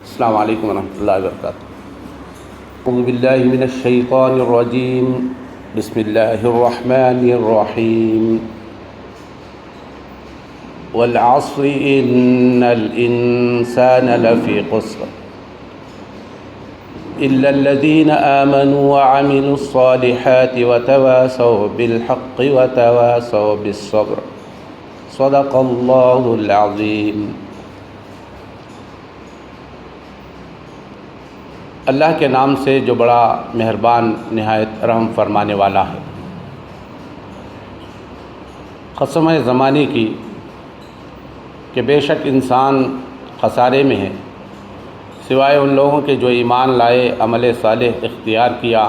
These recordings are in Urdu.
السلام علیکم ورحمۃ اللہ وبرکاتہ۔ اعوذ باللہ من الشیطان الرجیم، بسم اللہ الرحمن الرحیم۔ والعصر ان الانسان لفی خسر الا الذین آمنوا وعملوا الصالحات وتواصوا بالحق وتواصوا بالصبر، صدق اللہ العظیم۔ اللہ کے نام سے جو بڑا مہربان نہایت رحم فرمانے والا ہے۔ قسم ہے زمانے کی کہ بے شک انسان خسارے میں ہے، سوائے ان لوگوں کے جو ایمان لائے، عمل صالح اختیار کیا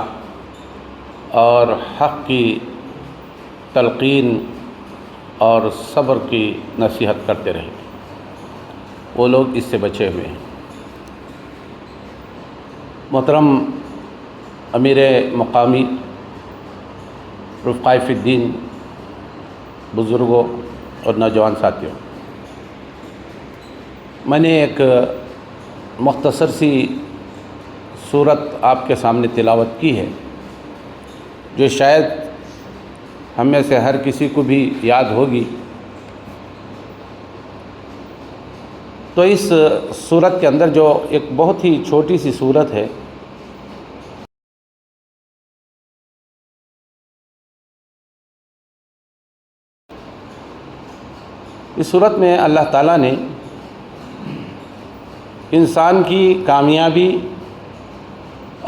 اور حق کی تلقین اور صبر کی نصیحت کرتے رہے، وہ لوگ اس سے بچے ہوئے ہیں۔ محترم امیر مقامی، رفقائے فی الدین، بزرگوں اور نوجوان ساتھیوں، میں نے ایک مختصر سی صورت آپ کے سامنے تلاوت کی ہے، جو شاید ہم میں سے ہر کسی کو بھی یاد ہوگی۔ تو اس صورت کے اندر جو ایک بہت ہی چھوٹی سی صورت ہے، اس صورت میں اللہ تعالیٰ نے انسان کی کامیابی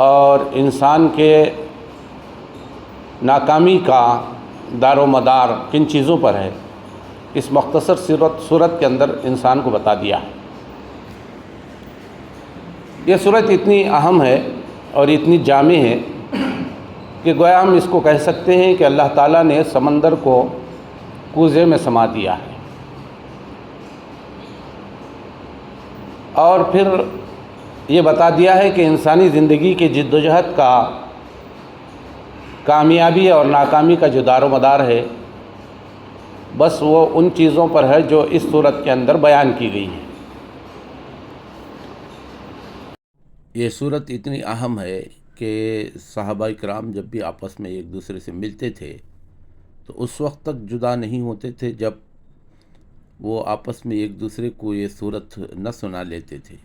اور انسان کے ناکامی کا دار و مدار کن چیزوں پر ہے، اس مختصر صورت کے اندر انسان کو بتا دیا ہے۔ یہ صورت اتنی اہم ہے اور اتنی جامع ہے کہ گویا ہم اس کو کہہ سکتے ہیں کہ اللہ تعالیٰ نے سمندر کو کوزے میں سما دیا ہے، اور پھر یہ بتا دیا ہے کہ انسانی زندگی کی جد و جہد کا کامیابی اور ناکامی کا جو دار و مدار ہے، بس وہ ان چیزوں پر ہے جو اس صورت کے اندر بیان کی گئی ہے۔ یہ صورت اتنی اہم ہے کہ صحابہ کرام جب بھی آپس میں ایک دوسرے سے ملتے تھے تو اس وقت تک جدا نہیں ہوتے تھے جب وہ آپس میں ایک دوسرے کو یہ صورت نہ سنا لیتے تھے۔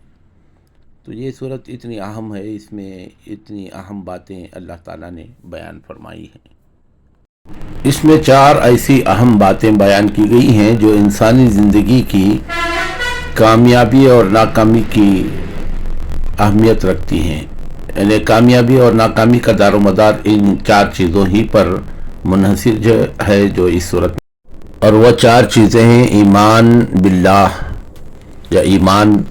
تو یہ صورت اتنی اہم ہے، اس میں اتنی اہم باتیں اللہ تعالیٰ نے بیان فرمائی ہیں۔ اس میں 4 ایسی اہم باتیں بیان کی گئی ہیں جو انسانی زندگی کی کامیابی اور ناکامی کی اہمیت رکھتی ہیں، یعنی کامیابی اور ناکامی کا دار و مدار ان 4 چیزوں ہی پر منحصر ہے جو اس صورت میں، اور وہ 4 چیزیں ہیں: ایمان باللہ یا ایمان،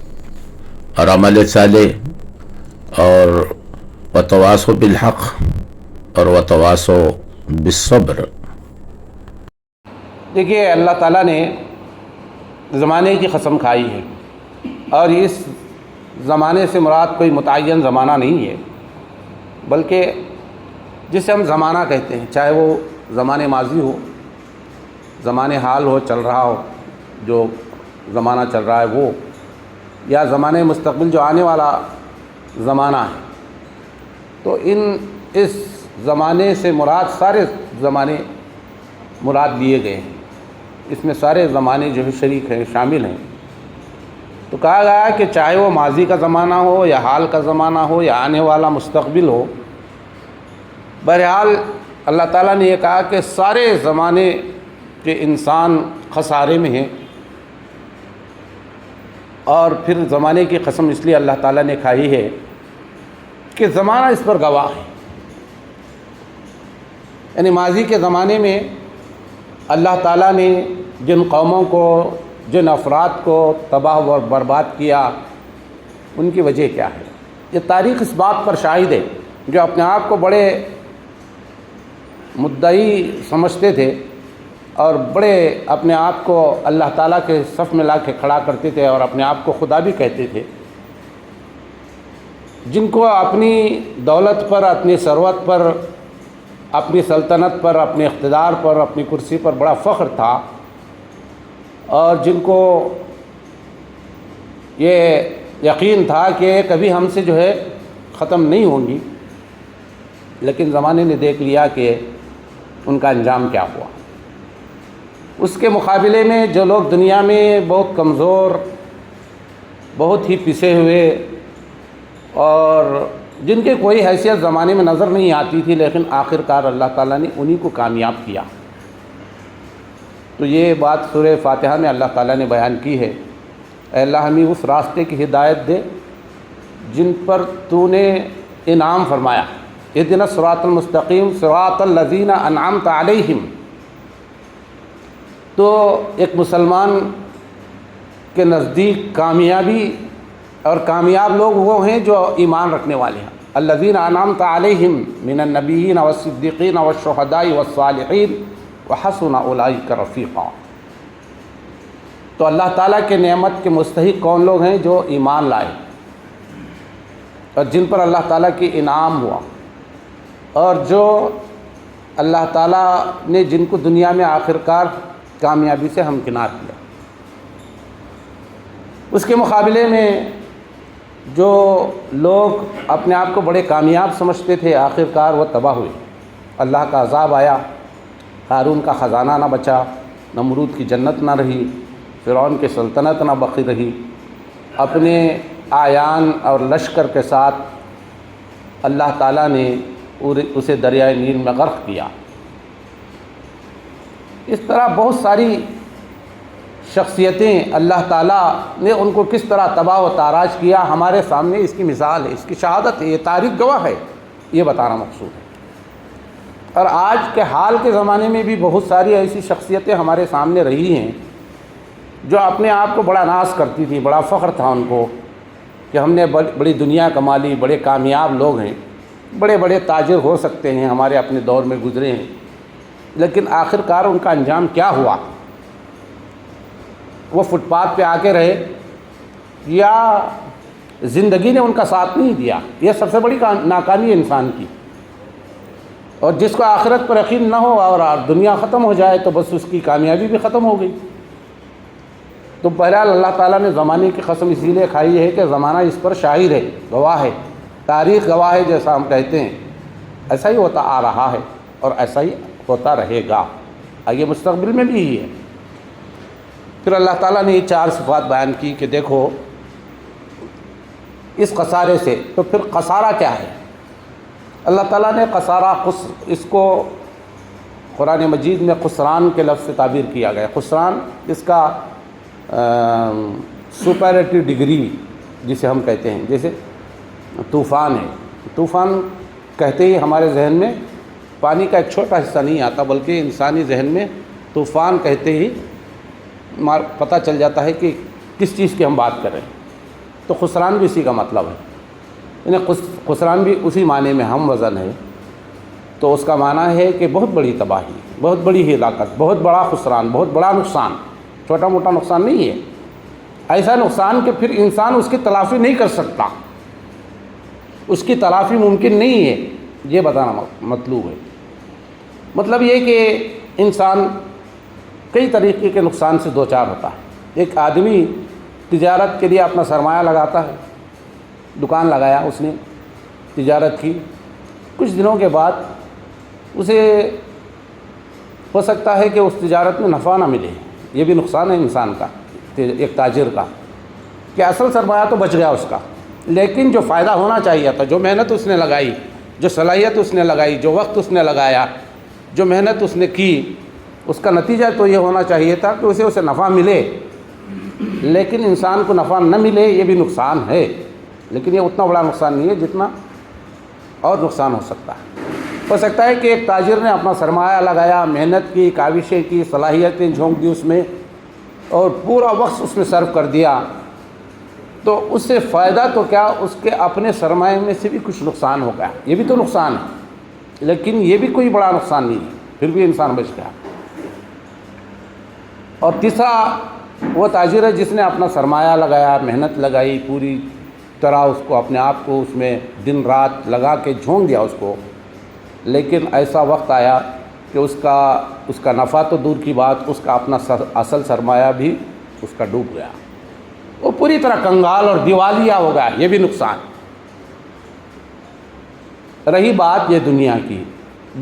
اور عمل صالح، اور وتواصوا بالحق، اور وتواصوا بالصبر۔ دیکھیے، اللہ تعالیٰ نے زمانے کی قسم کھائی ہے، اور اس زمانے سے مراد کوئی متعین زمانہ نہیں ہے، بلکہ جسے ہم زمانہ کہتے ہیں، چاہے وہ زمانے ماضی ہو، زمانے حال ہو، چل رہا ہو، جو زمانہ چل رہا ہے وہ، یا زمانے مستقبل جو آنے والا زمانہ ہے۔ تو اس زمانے سے مراد سارے زمانے مراد لیے گئے ہیں، اس میں سارے زمانے جو ہے شریک ہیں، شامل ہیں۔ تو کہا گیا کہ چاہے وہ ماضی کا زمانہ ہو یا حال کا زمانہ ہو یا آنے والا مستقبل ہو، بہرحال اللہ تعالیٰ نے یہ کہا کہ سارے زمانے کے انسان خسارے میں ہیں، اور پھر زمانے کی قسم اس لیے اللہ تعالیٰ نے کھائی ہے کہ زمانہ اس پر گواہ ہے۔ یعنی ماضی کے زمانے میں اللہ تعالیٰ نے جن قوموں کو، جن افراد کو تباہ و برباد کیا، ان کی وجہ کیا ہے؟ یہ تاریخ اس بات پر شاہد ہے، جو اپنے آپ کو بڑے مدعی سمجھتے تھے اور بڑے اپنے آپ کو اللہ تعالیٰ کے صف میں لا کے کھڑا کرتے تھے اور اپنے آپ کو خدا بھی کہتے تھے، جن کو اپنی دولت پر، اپنی ثروت پر، اپنی سلطنت پر، اپنے اقتدار پر، اپنی کرسی پر بڑا فخر تھا، اور جن کو یہ یقین تھا کہ کبھی ہم سے جو ہے ختم نہیں ہوں گی، لیکن زمانے نے دیکھ لیا کہ ان کا انجام کیا ہوا۔ اس کے مقابلے میں جو لوگ دنیا میں بہت کمزور، بہت ہی پسے ہوئے اور جن کی کوئی حیثیت زمانے میں نظر نہیں آتی تھی، لیکن آخر کار اللہ تعالیٰ نے انہی کو کامیاب کیا۔ تو یہ بات سورہ فاتحہ میں اللہ تعالیٰ نے بیان کی ہے، اے اللہ ہمیں اس راستے کی ہدایت دے جن پر تو نے انعام فرمایا، اہدنا الصراط المستقیم صراط الذین انعمت علیہم۔ تو ایک مسلمان کے نزدیک کامیابی اور کامیاب لوگ وہ ہیں جو ایمان رکھنے والے ہیں، الذین انعمت علیہم من النبیین والصدیقین والشہداء والصالحین وحسن اولئک رفیقا۔ تو اللہ تعالیٰ کے نعمت کے مستحق کون لوگ ہیں؟ جو ایمان لائے اور جن پر اللہ تعالیٰ کی انعام ہوا، اور جو اللہ تعالیٰ نے جن کو دنیا میں آخرکار کامیابی سے ہمکنار کیا۔ اس کے مقابلے میں جو لوگ اپنے آپ کو بڑے کامیاب سمجھتے تھے، آخرکار وہ تباہ ہوئے۔ اللہ کا عذاب آیا، قارون کا خزانہ نہ بچا، نمرود کی جنت نہ رہی، فرعون کی سلطنت نہ باقی رہی، اپنے آیان اور لشکر کے ساتھ اللہ تعالیٰ نے اسے دریائے نیل میں غرق کیا۔ اس طرح بہت ساری شخصیتیں اللہ تعالیٰ نے ان کو کس طرح تباہ و تاراج کیا، ہمارے سامنے اس کی مثال ہے، اس کی شہادت ہے، یہ تاریخ گواہ ہے، یہ بتانا مقصود ہے۔ اور آج کے حال کے زمانے میں بھی بہت ساری ایسی شخصیتیں ہمارے سامنے رہی ہیں جو اپنے آپ کو بڑا ناز کرتی تھی، بڑا فخر تھا ان کو کہ ہم نے بڑی دنیا کما لی، بڑے کامیاب لوگ ہیں، بڑے بڑے تاجر ہو سکتے ہیں، ہمارے اپنے دور میں گزرے ہیں، لیکن آخر کار ان کا انجام کیا ہوا؟ وہ فٹ پاتھ پہ آ کے رہے یا زندگی نے ان کا ساتھ نہیں دیا؟ یہ سب سے بڑی ناکامی ہے انسان کی۔ اور جس کو آخرت پر یقین نہ ہو اور دنیا ختم ہو جائے تو بس اس کی کامیابی بھی ختم ہو گئی۔ تو بہرحال اللہ تعالیٰ نے زمانے کی قسم اسی لیے کھائی ہے کہ زمانہ اس پر شاہد ہے، گواہ ہے، تاریخ گواہ ہے، جیسا ہم کہتے ہیں ایسا ہی ہوتا آ رہا ہے اور ایسا ہی ہوتا رہے گا، آگے مستقبل میں بھی ہی ہے۔ پھر اللہ تعالیٰ نے یہ 4 صفات بیان کی کہ دیکھو اس خسارے سے، تو پھر خسارہ کیا ہے؟ اللہ تعالیٰ نے خسارہ اس کو قرآن مجید میں خسران کے لفظ سے تعبیر کیا گیا۔ خسران اس کا سپیرلیٹو ڈگری جسے ہم کہتے ہیں، جیسے طوفان ہے، طوفان کہتے ہی ہمارے ذہن میں پانی کا ایک چھوٹا حصہ نہیں آتا، بلکہ انسانی ذہن میں طوفان کہتے ہی پتہ چل جاتا ہے کہ کس چیز کی ہم بات کر رہے ہیں۔ تو خسران بھی اسی کا مطلب ہے، یعنی خسران بھی اسی معنی میں ہم وزن ہے۔ تو اس کا معنی ہے کہ بہت بڑی تباہی، بہت بڑی ہلاکت، بہت بڑا خسران، بہت بڑا نقصان، چھوٹا موٹا نقصان نہیں ہے، ایسا نقصان کہ پھر انسان اس کی تلافی نہیں کر سکتا، اس کی تلافی ممکن نہیں ہے، یہ بتانا مطلوب ہے۔ مطلب یہ کہ انسان کئی طریقے کے نقصان سے دوچار ہوتا ہے۔ ایک آدمی تجارت کے لیے اپنا سرمایہ لگاتا ہے، دکان لگایا اس نے، تجارت کی، کچھ دنوں کے بعد اسے ہو سکتا ہے کہ اس تجارت میں نفع نہ ملے، یہ بھی نقصان ہے انسان کا، ایک تاجر کا، کہ اصل سرمایہ تو بچ گیا اس کا، لیکن جو فائدہ ہونا چاہیے تھا، جو محنت اس نے لگائی، جو صلاحیت اس نے لگائی، جو وقت اس نے لگایا، جو محنت اس نے کی، اس کا نتیجہ تو یہ ہونا چاہیے تھا کہ اسے نفع ملے، لیکن انسان کو نفع نہ ملے، یہ بھی نقصان ہے، لیکن یہ اتنا بڑا نقصان نہیں ہے جتنا اور نقصان ہو سکتا ہے۔ ہو سکتا ہے کہ ایک تاجر نے اپنا سرمایہ لگایا، محنت کی، کاوشیں کی، صلاحیتیں جھونک دی اس میں، اور پورا وقت اس میں صرف کر دیا، تو اس سے فائدہ تو کیا، اس کے اپنے سرمایہ میں سے بھی کچھ نقصان ہو گیا، یہ بھی تو نقصان ہے، لیکن یہ بھی کوئی بڑا نقصان نہیں ہے، پھر بھی انسان بچ گیا۔ اور تیسرا وہ تاجر ہے جس نے اپنا سرمایہ لگایا، محنت لگائی، پوری طرح اس کو اپنے آپ کو اس میں دن رات لگا کے جھونک دیا اس کو، لیکن ایسا وقت آیا کہ اس کا نفع تو دور کی بات، اس کا اپنا اصل سرمایہ بھی اس کا ڈوب گیا، وہ پوری طرح کنگال اور دیوالیہ ہو گیا، یہ بھی نقصان۔ رہی بات یہ دنیا کی،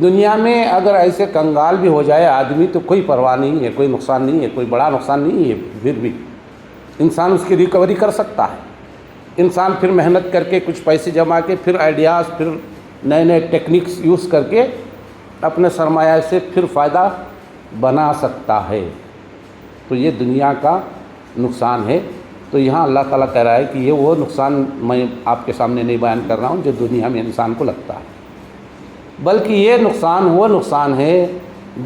دنیا میں اگر ایسے کنگال بھی ہو جائے آدمی تو کوئی پرواہ نہیں ہے، کوئی نقصان نہیں ہے، کوئی بڑا نقصان نہیں ہے، پھر بھی انسان اس کی ریکوری کر سکتا ہے۔ انسان پھر محنت کر کے کچھ پیسے جما کے پھر آئیڈیاز، پھر نئے نئے ٹیکنیکس یوز کر کے اپنے سرمایہ سے پھر فائدہ بنا سکتا ہے۔ تو یہ دنیا کا نقصان ہے۔ تو یہاں اللہ تعالیٰ کہہ رہا ہے کہ یہ وہ نقصان میں آپ کے سامنے نہیں بیان کر رہا ہوں جو دنیا میں انسان کو لگتا ہے، بلکہ یہ نقصان وہ نقصان ہے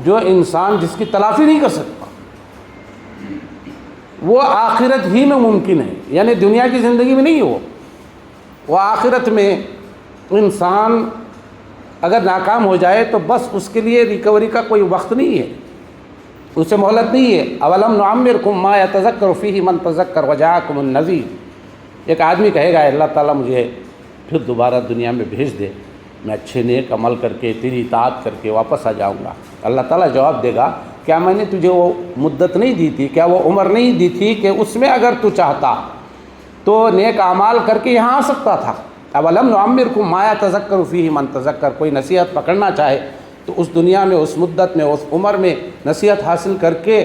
جو انسان جس کی تلافی نہیں کر سکتا، وہ آخرت ہی میں ممکن ہے، یعنی دنیا کی زندگی میں نہیں ہو، وہ آخرت میں انسان اگر ناکام ہو جائے تو بس اس کے لیے ریکوری کا کوئی وقت نہیں ہے، اسے مہلت نہیں ہے۔ اولم نعمرکم ما یتذکر فیہ من تذکر وجاءکم النذیر۔ ایک آدمی کہے گا اللہ تعالیٰ مجھے پھر دوبارہ دنیا میں بھیج دے، میں اچھے نیک عمل کر کے تیری اطاعت کر کے واپس آ جاؤں گا۔ اللہ تعالیٰ جواب دے گا کیا میں نے تجھے وہ مدت نہیں دی تھی، کیا وہ عمر نہیں دی تھی کہ اس میں اگر تو چاہتا تو نیک اعمال کر کے یہاں آ سکتا تھا؟ اولم نعمرکم ما یتذکر فیہ من تذکر، کوئی نصیحت پکڑنا چاہے تو اس دنیا میں، اس مدت میں، اس عمر میں نصیحت حاصل کر کے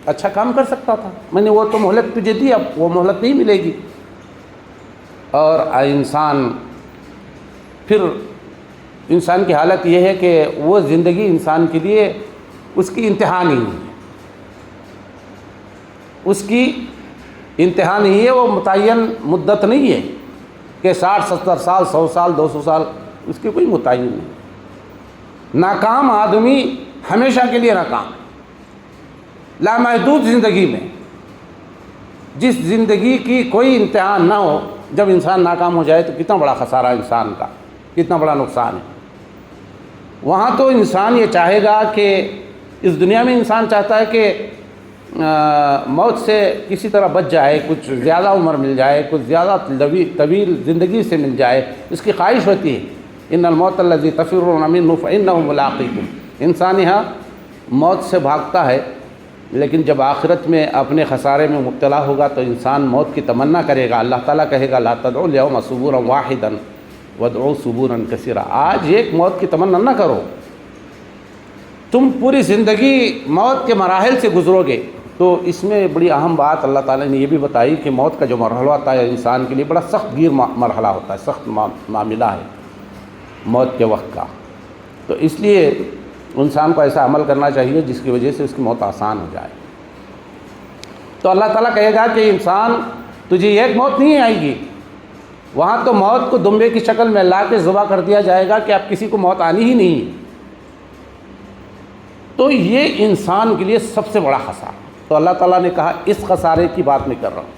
اچھا کام کر سکتا تھا۔ میں نے وہ تو مہلت تجھے دی، اب وہ مہلت نہیں ملے گی۔ اور انسان کی حالت یہ ہے کہ وہ زندگی انسان کے لیے اس کی انتہا نہیں ہے، اس کی انتہا نہیں ہے، وہ متعین مدت نہیں ہے کہ 60 70 سال 100 سال 200 سال، اس کی کوئی متعین نہیں۔ ناکام آدمی ہمیشہ کے لیے ناکام، لامحدود زندگی میں، جس زندگی کی کوئی انتہا نہ ہو، جب انسان ناکام ہو جائے تو کتنا بڑا خسارہ انسان کا، کتنا بڑا نقصان ہے۔ وہاں تو انسان یہ چاہے گا کہ اس دنیا میں انسان چاہتا ہے کہ موت سے کسی طرح بچ جائے، کچھ زیادہ عمر مل جائے، کچھ زیادہ طویل زندگی سے مل جائے، اس کی خواہش ہوتی ہے۔ ان الموت الذی تفرون منہ فانہ ملاقیکم، انسان یہاں موت سے بھاگتا ہے، لیکن جب آخرت میں اپنے خسارے میں مبتلا ہوگا تو انسان موت کی تمنا کرے گا۔ اللہ تعالیٰ کہے گا لا تدعوا اليوم ثبورا واحدا وادعوا ثبورا کثیرا، آج ایک موت کی تمنا نہ کرو، تم پوری زندگی موت کے مراحل سے گزرو گے۔ تو اس میں بڑی اہم بات اللہ تعالیٰ نے یہ بھی بتائی کہ موت کا جو مرحلہ ہوتا ہے انسان کے لیے بڑا سخت گیر مرحلہ ہوتا ہے، سخت معاملہ ہے موت کے وقت کا۔ تو اس لیے انسان کو ایسا عمل کرنا چاہیے جس کی وجہ سے اس کی موت آسان ہو جائے۔ تو اللہ تعالیٰ کہے گا کہ انسان تجھے ایک موت نہیں آئے گی، وہاں تو موت کو دمبے کی شکل میں لا کے ذبح کر دیا جائے گا کہ اب کسی کو موت آنی ہی نہیں۔ تو یہ انسان کے لیے سب سے بڑا خسارہ۔ تو اللہ تعالیٰ نے کہا اس خسارے کی بات میں کر رہا ہوں،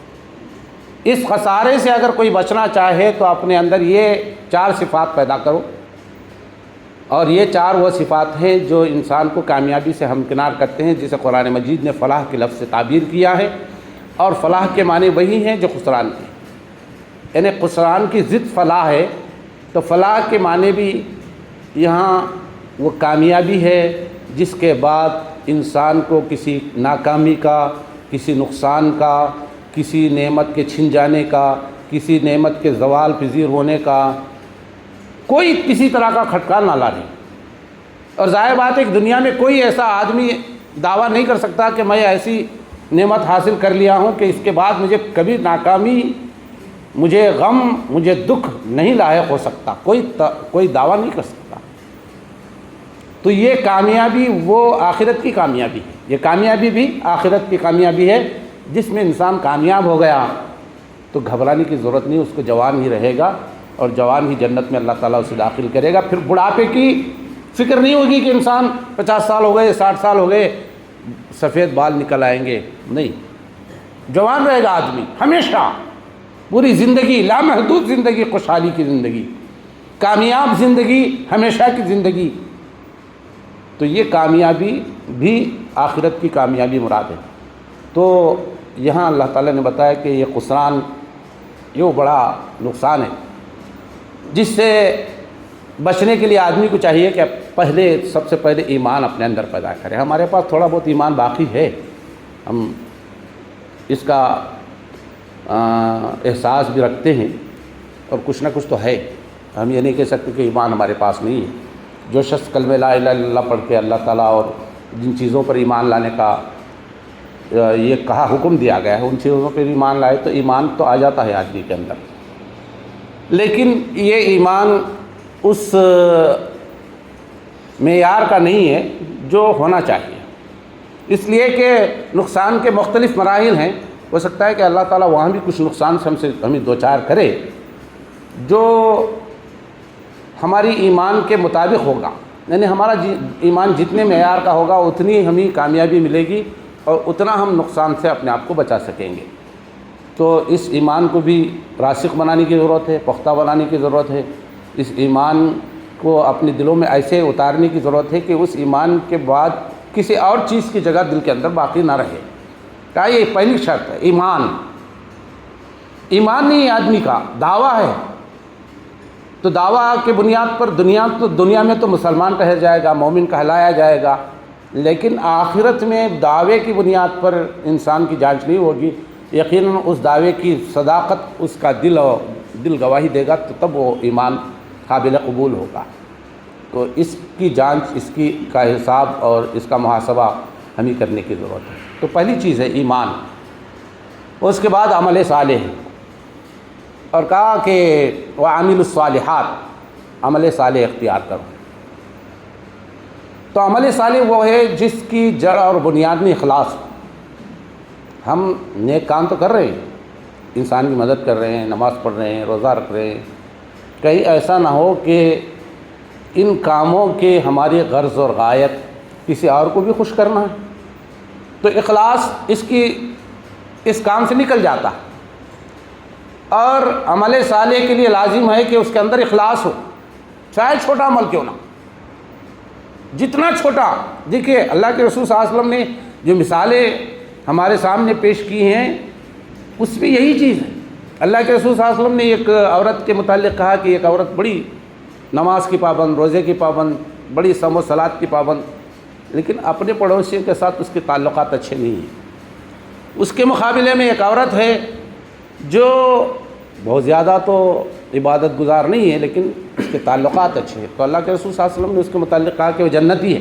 اس خسارے سے اگر کوئی بچنا چاہے تو اپنے اندر یہ 4 صفات پیدا کرو، اور یہ 4 وہ صفات ہیں جو انسان کو کامیابی سے ہمکنار کرتے ہیں، جسے قرآن مجید نے فلاح کے لفظ سے تعبیر کیا ہے، اور فلاح کے معنی وہی ہیں جو خسران کے، یعنی خسران کی ضد فلاح ہے، تو فلاح کے معنی بھی یہاں وہ کامیابی ہے جس کے بعد انسان کو کسی ناکامی کا، کسی نقصان کا، کسی نعمت کے چھن جانے کا، کسی نعمت کے زوال پذیر ہونے کا کوئی کسی طرح کا کھٹکا نہ لانے۔ اور ظاہر بات ہے کہ دنیا میں کوئی ایسا آدمی دعویٰ نہیں کر سکتا کہ میں ایسی نعمت حاصل کر لیا ہوں کہ اس کے بعد مجھے کبھی ناکامی، مجھے غم، مجھے دکھ نہیں لاحق ہو سکتا، کوئی دعویٰ نہیں کر سکتا۔ تو یہ کامیابی وہ آخرت کی کامیابی ہے، یہ کامیابی بھی آخرت کی کامیابی ہے، جس میں انسان کامیاب ہو گیا تو گھبرانے کی ضرورت نہیں، اس کو جوان ہی رہے گا، اور جوان ہی جنت میں اللہ تعالیٰ اسے داخل کرے گا۔ پھر بڑھاپے کی فکر نہیں ہوگی کہ انسان 50 سال ہو گئے، 60 سال ہو گئے، سفید بال نکل آئیں گے، نہیں، جوان رہے گا آدمی ہمیشہ، پوری زندگی، لامحدود زندگی، خوشحالی کی زندگی، کامیاب زندگی، ہمیشہ کی زندگی۔ تو یہ کامیابی بھی آخرت کی کامیابی مراد ہے۔ تو یہاں اللہ تعالیٰ نے بتایا کہ یہ خسران، یہ بڑا نقصان ہے جس سے بچنے کے لیے آدمی کو چاہیے کہ پہلے سب سے پہلے ایمان اپنے اندر پیدا کرے. ہمارے پاس تھوڑا بہت ایمان باقی ہے, ہم اس کا احساس بھی رکھتے ہیں, اور کچھ نہ کچھ تو ہے. ہم یہ نہیں کہہ سکتے کہ ایمان ہمارے پاس نہیں ہے. جو شخص کلمہ لا الہ الا اللہ پڑھ کے اللہ تعالیٰ اور جن چیزوں پر ایمان لانے کا یہ کہا حکم دیا گیا ہے ان چیزوں پر ایمان لائے تو ایمان تو آ جاتا ہے آدمی کے اندر. لیکن یہ ایمان اس معیار کا نہیں ہے جو ہونا چاہیے, اس لیے کہ نقصان کے مختلف مراحل ہیں. ہو سکتا ہے کہ اللہ تعالیٰ وہاں بھی کچھ نقصان سے ہمیں دوچار کرے جو ہماری ایمان کے مطابق ہوگا, یعنی ہمارا ایمان جتنے معیار کا ہوگا اتنی ہمیں کامیابی ملے گی اور اتنا ہم نقصان سے اپنے آپ کو بچا سکیں گے. تو اس ایمان کو بھی راسخ بنانے کی ضرورت ہے, پختہ بنانے کی ضرورت ہے. اس ایمان کو اپنے دلوں میں ایسے اتارنے کی ضرورت ہے کہ اس ایمان کے بعد کسی اور چیز کی جگہ دل کے اندر باقی نہ رہے. کہا یہ پہلی شرط ہے. ایمان نہیں آدمی کا دعویٰ ہے, تو دعویٰ کے بنیاد پر دنیا میں تو مسلمان کہا جائے گا, مومن کہلایا جائے گا, لیکن آخرت میں دعوے کی بنیاد پر انسان کی جانچ نہیں ہوگی. یقیناً اس دعوے کی صداقت اس کا دل گواہی دے گا, تو تب وہ ایمان قابل قبول ہوگا. تو اس کی جانچ, اس کا حساب اور اس کا محاسبہ ہمیں کرنے کی ضرورت ہے. تو پہلی چیز ہے ایمان. اس کے بعد عمل صالح, اور کہا کہ وعامل الصالحات, عمل صالح اختیار کرو. تو عمل صالح وہ ہے جس کی جڑ اور بنیاد میں اخلاص ہو. ہم نیک کام تو کر رہے ہیں, انسان کی مدد کر رہے ہیں, نماز پڑھ رہے ہیں, روزہ رکھ رہے ہیں, کہیں ایسا نہ ہو کہ ان کاموں کے ہماری غرض اور غایت کسی اور کو بھی خوش کرنا ہے, تو اخلاص اس کام سے نکل جاتا. اور عمل صالح کے لیے لازم ہے کہ اس کے اندر اخلاص ہو, چاہے چھوٹا عمل کیوں نہ, جتنا چھوٹا. دیکھیے اللہ کے رسول صلی اللہ علیہ وسلم نے جو مثالیں ہمارے سامنے پیش کی ہیں اس میں یہی چیز ہے. اللہ کے رسول صلی اللہ علیہ وسلم نے ایک عورت کے متعلق کہا کہ ایک عورت بڑی نماز کی پابند, روزے کی پابند, بڑی صوم و صلات کی پابند, لیکن اپنے پڑوسیوں کے ساتھ اس کے تعلقات اچھے نہیں ہیں. اس کے مقابلے میں ایک عورت ہے جو بہت زیادہ تو عبادت گزار نہیں ہے لیکن اس کے تعلقات اچھے ہیں. تو اللہ کے رسول صلی اللہ علیہ وسلم نے اس کے متعلق کہا کہ وہ جنتی ہے.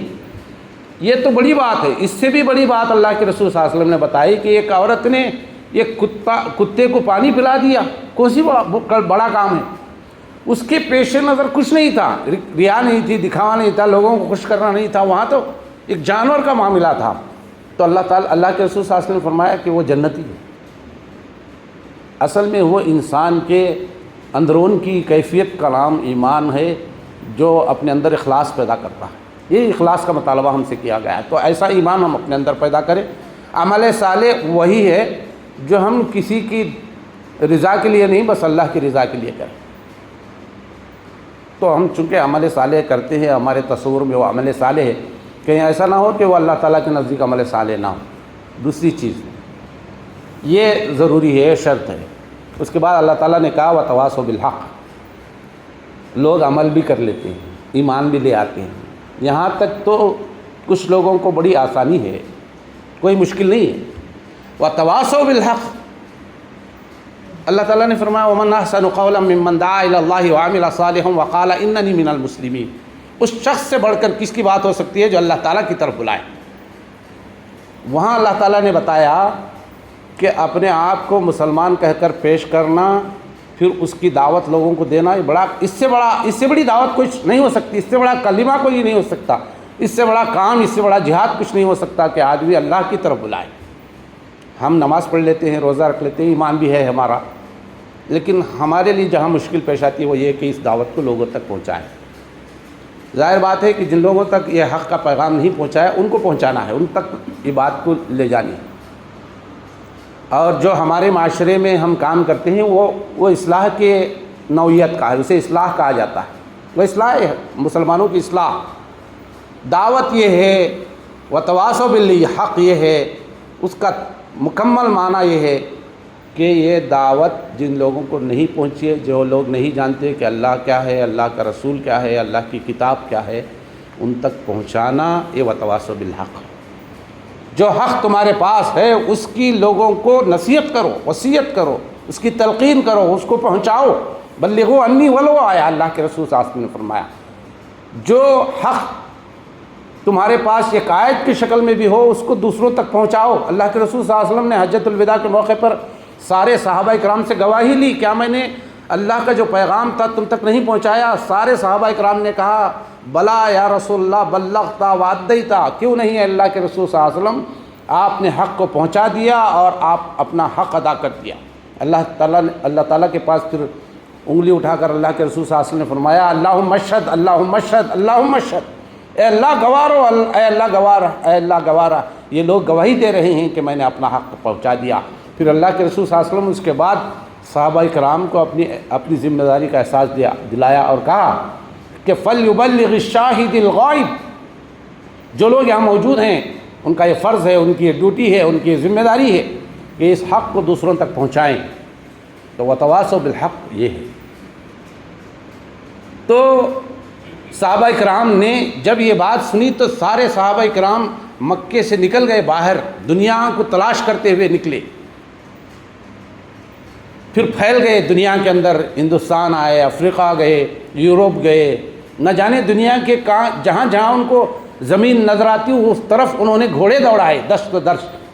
یہ تو بڑی بات ہے. اس سے بھی بڑی بات اللہ کے رسول صلی اللہ علیہ وسلم نے بتائی کہ ایک عورت نے ایک کتے کو پانی پلا دیا. کون سی بڑا کام ہے. اس کے پیش نظر کچھ نہیں تھا, ریا نہیں تھی, دکھاوا نہیں تھا, لوگوں کو خوش کرنا نہیں تھا, وہاں تو ایک جانور کا معاملہ تھا. تو اللہ کے رسول صلی اللہ علیہ وسلم نے فرمایا کہ وہ جنتی ہے. اصل میں وہ انسان کے اندرون کی کیفیت کا نام ایمان ہے جو اپنے اندر اخلاص پیدا کرتا ہے. یہ اخلاص کا مطالبہ ہم سے کیا گیا ہے. تو ایسا ایمان ہم اپنے اندر پیدا کریں. عمل صالح وہی ہے جو ہم کسی کی رضا کے لیے نہیں, بس اللہ کی رضا کے لیے کریں. تو ہم چونکہ عمل صالح کرتے ہیں, ہمارے تصور میں وہ عمل صالح ہے, کہیں ایسا نہ ہو کہ وہ اللہ تعالیٰ کے نزدیک عمل صالح نہ ہو. دوسری چیز یہ ضروری ہے, شرط ہے. اس کے بعد اللہ تعالیٰ نے کہا وتواصوا بالحق. لوگ عمل بھی کر لیتے ہیں, ایمان بھی لے آتے ہیں. یہاں تک تو کچھ لوگوں کو بڑی آسانی ہے, کوئی مشکل نہیں ہے. وتواصوا بالحق. اللہ تعالیٰ نے فرمایا ومن احسن قولا ممن دعا الی اللہ وعمل صالحا وقال اننی من المسلمین. اس شخص سے بڑھ کر کس کی بات ہو سکتی ہے جو اللہ تعالیٰ کی طرف بلائے. وہاں اللہ تعالیٰ نے بتایا کہ اپنے آپ کو مسلمان کہہ کر پیش کرنا, پھر اس کی دعوت لوگوں کو دینا, اس سے بڑی دعوت کچھ نہیں ہو سکتی. اس سے بڑا کلمہ کوئی نہیں ہو سکتا. اس سے بڑا کام, اس سے بڑا جہاد کچھ نہیں ہو سکتا کہ آدمی اللہ کی طرف بلائے. ہم نماز پڑھ لیتے ہیں, روزہ رکھ لیتے ہیں, ایمان بھی ہے ہمارا, لیکن ہمارے لیے جہاں مشکل پیش آتی ہے وہ یہ کہ اس دعوت کو لوگوں تک پہنچائیں. ظاہر بات ہے کہ جن لوگوں تک یہ حق کا پیغام نہیں پہنچایا ان کو پہنچانا ہے, ان تک یہ بات کو لے جانی ہے. اور جو ہمارے معاشرے میں ہم کام کرتے ہیں وہ اصلاح کے نوعیت کا ہے, اسے اصلاح کہا جاتا ہے. وہ اصلاح ہے, مسلمانوں کی اصلاح. دعوت یہ ہے, وتواصوا بالحق یہ ہے, اس کا مکمل معنی یہ ہے کہ یہ دعوت جن لوگوں کو نہیں پہنچی ہے، جو لوگ نہیں جانتے کہ اللہ کیا ہے، اللہ کا رسول کیا ہے، اللہ کی کتاب کیا ہے، ان تک پہنچانا یہ وتواصوا بالحق۔ جو حق تمہارے پاس ہے اس کی لوگوں کو نصیحت کرو، وصیت کرو، اس کی تلقین کرو، اس کو پہنچاؤ۔ بلغوا انی ولو آیا، اللہ کے رسول صلی اللہ علیہ وسلم نے فرمایا جو حق تمہارے پاس ایک آیت کی شکل میں بھی ہو اس کو دوسروں تک پہنچاؤ۔ اللہ کے رسول صلی اللہ علیہ وسلم نے حجۃ الوداع کے موقع پر سارے صحابہ کرام سے گواہی لی، کیا میں نے اللہ کا جو پیغام تھا تم تک نہیں پہنچایا؟ سارے صحابہ کرام نے کہا بلا یا رسول اللہ بلغتا وادیتا، کیوں نہیں ہے اللہ کے رسول صلی اللہ علیہ وسلم، آپ نے حق کو پہنچا دیا اور آپ اپنا حق ادا کر دیا۔ اللہ تعالیٰ کے پاس پھر انگلی اٹھا کر اللہ کے رسول صلی اللہ علیہ وسلم نے فرمایا اللہم اشہد اللہم اشہد اللہم اشہد، اے اللہ گوارو، اے اللہ گوارا، اے اللہ گوارا، یہ لوگ گواہی دے رہے ہیں کہ میں نے اپنا حق پہنچا دیا۔ پھر اللہ کے رسول صلی اللہ علیہ وسلم اس کے بعد صحابہ کرام کو اپنی ذمہ داری کا احساس دلایا اور کہا کہ فَلْيُبَلِّغِ الشَّاهِدِ الْغَائِبِ، جو لوگ یہاں موجود ہیں ان کا یہ فرض ہے، ان کی یہ ڈیوٹی ہے، ان کی یہ ذمہ داری ہے کہ اس حق کو دوسروں تک پہنچائیں۔ تو وتواصوا بالحق یہ ہے۔ تو صحابہ کرام نے جب یہ بات سنی تو سارے صحابہ کرام مکے سے نکل گئے باہر، دنیا کو تلاش کرتے ہوئے نکلے، پھر پھیل گئے دنیا کے اندر، ہندوستان آئے، افریقہ گئے، یورپ گئے، نہ جانے دنیا کے جہاں جہاں ان کو زمین نظر آتی اس طرف انہوں نے گھوڑے دوڑائے، دشت و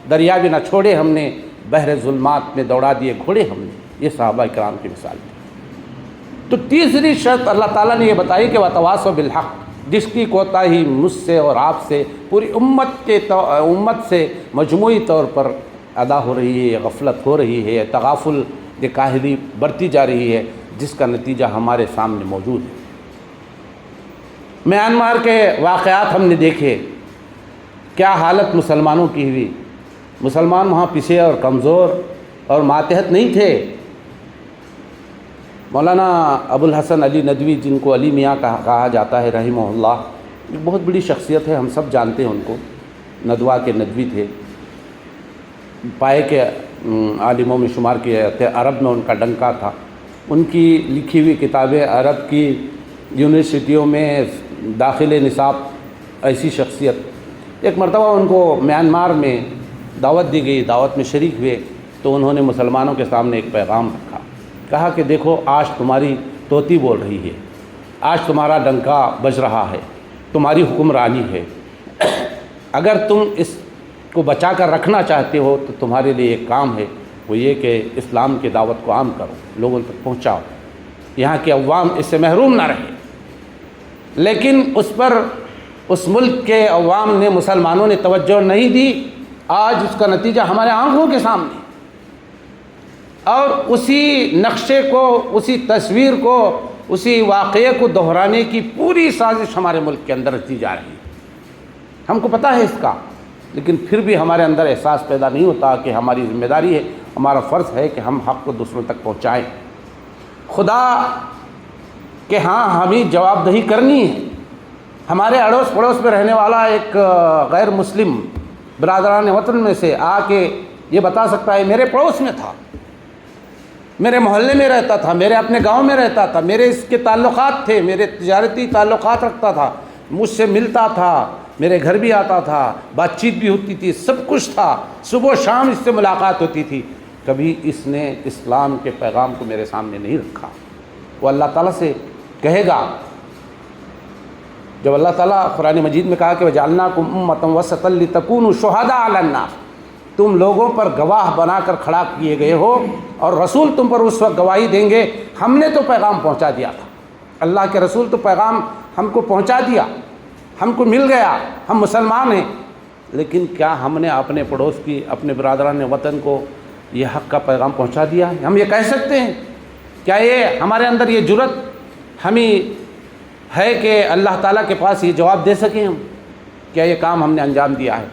دریا بھی نہ چھوڑے ہم نے، بحر ظلمات میں دوڑا دیے گھوڑے ہم نے۔ یہ صحابہ کرام کی مثال تھی۔ تو تیسری شرط اللہ تعالیٰ نے یہ بتائی کہ وتواصوا بالحق، جس کی کوتاہی مجھ سے اور آپ سے، پوری امت سے مجموعی طور پر ادا ہو رہی ہے، غفلت ہو رہی ہے، تغافل یہ کاہلی بڑھتی جا رہی ہے، جس کا نتیجہ ہمارے سامنے موجود ہے۔ میانمار کے واقعات ہم نے دیکھے، کیا حالت مسلمانوں کی ہوئی۔ مسلمان وہاں پیچھے اور کمزور اور ماتحت نہیں تھے۔ مولانا ابو الحسن علی ندوی، جن کو علی میاں کہا جاتا ہے رحمہ اللہ، ایک بہت بڑی شخصیت ہے، ہم سب جانتے ہیں ان کو، ندوہ کے ندوی تھے، پائے کے عالموں میں شمار کیا جاتے ہیں، عرب میں ان کا ڈنکا تھا۔ ان کی لکھی ہوئی کتابیں عرب کی یونیورسٹیوں میں داخل نصاب، ایسی شخصیت۔ ایک مرتبہ ان کو میانمار میں دعوت دی گئی، دعوت میں شریک ہوئے تو انہوں نے مسلمانوں کے سامنے ایک پیغام رکھا، کہا کہ دیکھو آج تمہاری طوطی بول رہی ہے، آج تمہارا ڈنکا بج رہا ہے، تمہاری حکمرانی ہے، اگر تم اس کو بچا کر رکھنا چاہتے ہو تو تمہارے لیے ایک کام ہے، وہ یہ کہ اسلام کی دعوت کو عام کرو، لوگوں تک پہنچاؤ، یہاں کے عوام اس سے محروم نہ رہے۔ لیکن اس پر اس ملک کے عوام نے، مسلمانوں نے توجہ نہیں دی۔ آج اس کا نتیجہ ہمارے آنکھوں کے سامنے، اور اسی نقشے کو، اسی تصویر کو، اسی واقعے کو دہرانے کی پوری سازش ہمارے ملک کے اندر کی جا رہی ہے۔ ہم کو پتہ ہے اس کا، لیکن پھر بھی ہمارے اندر احساس پیدا نہیں ہوتا کہ ہماری ذمہ داری ہے، ہمارا فرض ہے کہ ہم حق کو دوسروں تک پہنچائیں۔ خدا کہ ہاں ہمیں جواب دہی کرنی ہے۔ ہمارے اڑوس پڑوس میں رہنے والا ایک غیر مسلم برادران وطن میں سے آ کے یہ بتا سکتا ہے میرے پڑوس میں تھا، میرے محلے میں رہتا تھا، میرے اپنے گاؤں میں رہتا تھا، میرے اس کے تعلقات تھے، میرے تجارتی تعلقات رکھتا تھا، مجھ سے ملتا تھا، میرے گھر بھی آتا تھا، بات چیت بھی ہوتی تھی، سب کچھ تھا، صبح و شام اس سے ملاقات ہوتی تھی، کبھی اس نے اسلام کے پیغام کو میرے سامنے نہیں رکھا۔ وہ اللہ تعالیٰ سے کہے گا، جب اللہ تعالیٰ قرآن مجید میں کہا کہ وَجَعَلْنَاكُمْ أُمَّةً وَسَطًا لِتَكُونُوا شُهَدَاءَ عَلَى النَّاسِ، تم لوگوں پر گواہ بنا کر کھڑا کیے گئے ہو، اور رسول تم پر اس وقت گواہی دیں گے ہم نے تو پیغام پہنچا دیا تھا، اللہ کے رسول تو پیغام ہم کو پہنچا دیا، ہم کو مل گیا، ہم مسلمان ہیں، لیکن کیا ہم نے اپنے پڑوس کی، اپنے برادران وطن کو یہ حق کا پیغام پہنچا دیا ہے؟ ہم یہ کہہ سکتے ہیں؟ کیا یہ ہمارے اندر یہ جرت ہمیں ہے کہ اللہ تعالیٰ کے پاس یہ جواب دے سکیں ہم؟ کیا یہ کام ہم نے انجام دیا ہے؟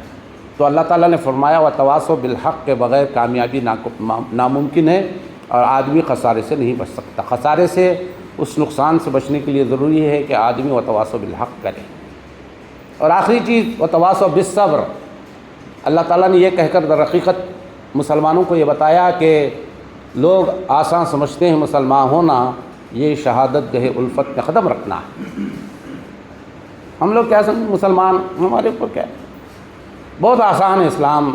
تو اللہ تعالیٰ نے فرمایا وتواصوا بالحق کے بغیر کامیابی ناممکن ہے، اور آدمی خسارے سے نہیں بچ سکتا۔ خسارے سے، اس نقصان سے بچنے کے لیے ضروری ہے کہ آدمی وتواصوا بالحق کرے۔ اور آخری چیز وتواصوا بالصبر، اللہ تعالیٰ نے یہ کہہ کر در حقیقت مسلمانوں کو یہ بتایا کہ لوگ آسان سمجھتے ہیں مسلمان ہونا یہ شہادت گہ الفت میں قدم رکھنا ہے۔ ہم لوگ کیا سمجھیں مسلمان ہمارے اوپر کیا ہے، بہت آسان ہے اسلام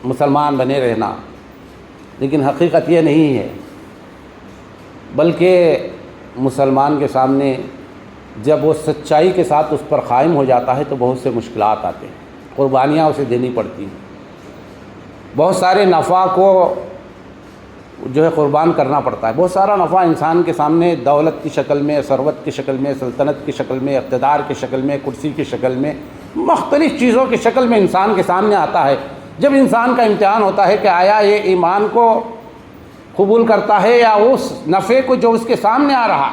مسلمان بنے رہنا، لیکن حقیقت یہ نہیں ہے، بلکہ مسلمان کے سامنے جب وہ سچائی کے ساتھ اس پر قائم ہو جاتا ہے تو بہت سے مشکلات آتے ہیں، قربانیاں اسے دینی پڑتی ہیں، بہت سارے نفع کو جو ہے قربان کرنا پڑتا ہے، بہت سارا نفع انسان کے سامنے دولت کی شکل میں، ثروت کی شکل میں، سلطنت کی شکل میں، اقتدار کی شکل میں، کرسی کی شکل میں، مختلف چیزوں کی شکل میں انسان کے سامنے آتا ہے۔ جب انسان کا امتحان ہوتا ہے کہ آیا یہ ایمان کو قبول کرتا ہے یا اس نفع کو جو اس کے سامنے آ رہا،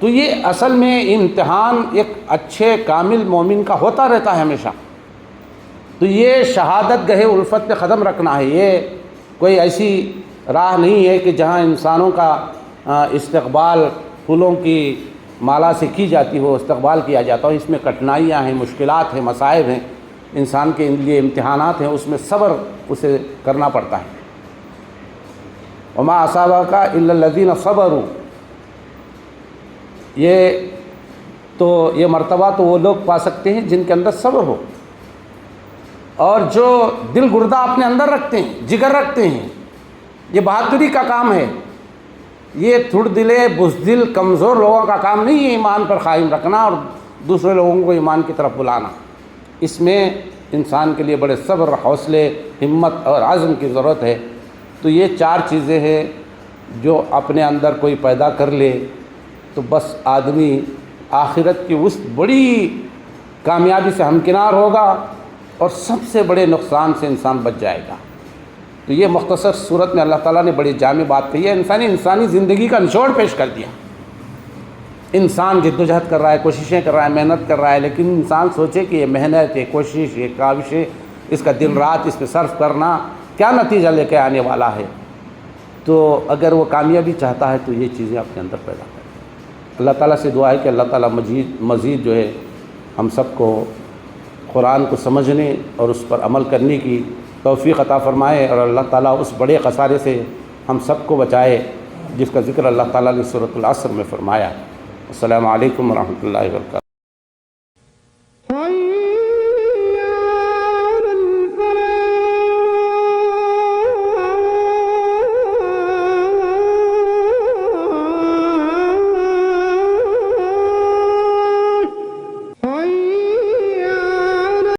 تو یہ اصل میں امتحان ایک اچھے کامل مومن کا ہوتا رہتا ہے ہمیشہ۔ تو یہ شہادت گہ الفت پہ قدم رکھنا ہے، یہ کوئی ایسی راہ نہیں ہے کہ جہاں انسانوں کا استقبال پھولوں کی مالا سے کی جاتی ہو، استقبال کیا جاتا ہو۔ اس میں کٹھنائیاں ہیں، مشکلات ہیں، مصائب ہیں، انسان کے لیے امتحانات ہیں، اس میں صبر اسے کرنا پڑتا ہے۔ وما اصابک الا الذین صبروا، یہ مرتبہ تو وہ لوگ پا سکتے ہیں جن کے اندر صبر ہو، اور جو دل گردہ اپنے اندر رکھتے ہیں، جگر رکھتے ہیں، یہ بہادری کا کام ہے، یہ تھوڑ دلے بزدل کمزور لوگوں کا کام نہیں ہے ایمان پر قائم رکھنا اور دوسرے لوگوں کو ایمان کی طرف بلانا۔ اس میں انسان کے لیے بڑے صبر، حوصلے، ہمت اور عزم کی ضرورت ہے۔ تو یہ چار چیزیں ہیں جو اپنے اندر کوئی پیدا کر لے تو بس آدمی آخرت کی اس بڑی کامیابی سے ہمکنار ہوگا اور سب سے بڑے نقصان سے انسان بچ جائے گا۔ تو یہ مختصر صورت میں اللہ تعالیٰ نے بڑی جامع بات کہی ہے، انسانی زندگی کا نچوڑ پیش کر دیا۔ انسان جدوجہد کر رہا ہے، کوششیں کر رہا ہے، محنت کر رہا ہے، لیکن انسان سوچے کہ یہ محنت، یہ کوشش، یہ کاوشیں، اس کا دن رات اس پہ صرف کرنا کیا نتیجہ لے کے آنے والا ہے۔ تو اگر وہ کامیابی چاہتا ہے تو یہ چیزیں اپنے اندر پیدا کرے۔ اللہ تعالیٰ سے دعا ہے کہ اللہ تعالیٰ مزید جو ہے ہم سب کو قرآن کو سمجھنے اور اس پر عمل کرنے کی توفیق عطا فرمائے، اور اللہ تعالیٰ اس بڑے خسارے سے ہم سب کو بچائے جس کا ذکر اللہ تعالیٰ نے سورۃ العصر میں فرمایا۔ السلام علیکم ورحمۃ اللہ وبرکاتہ۔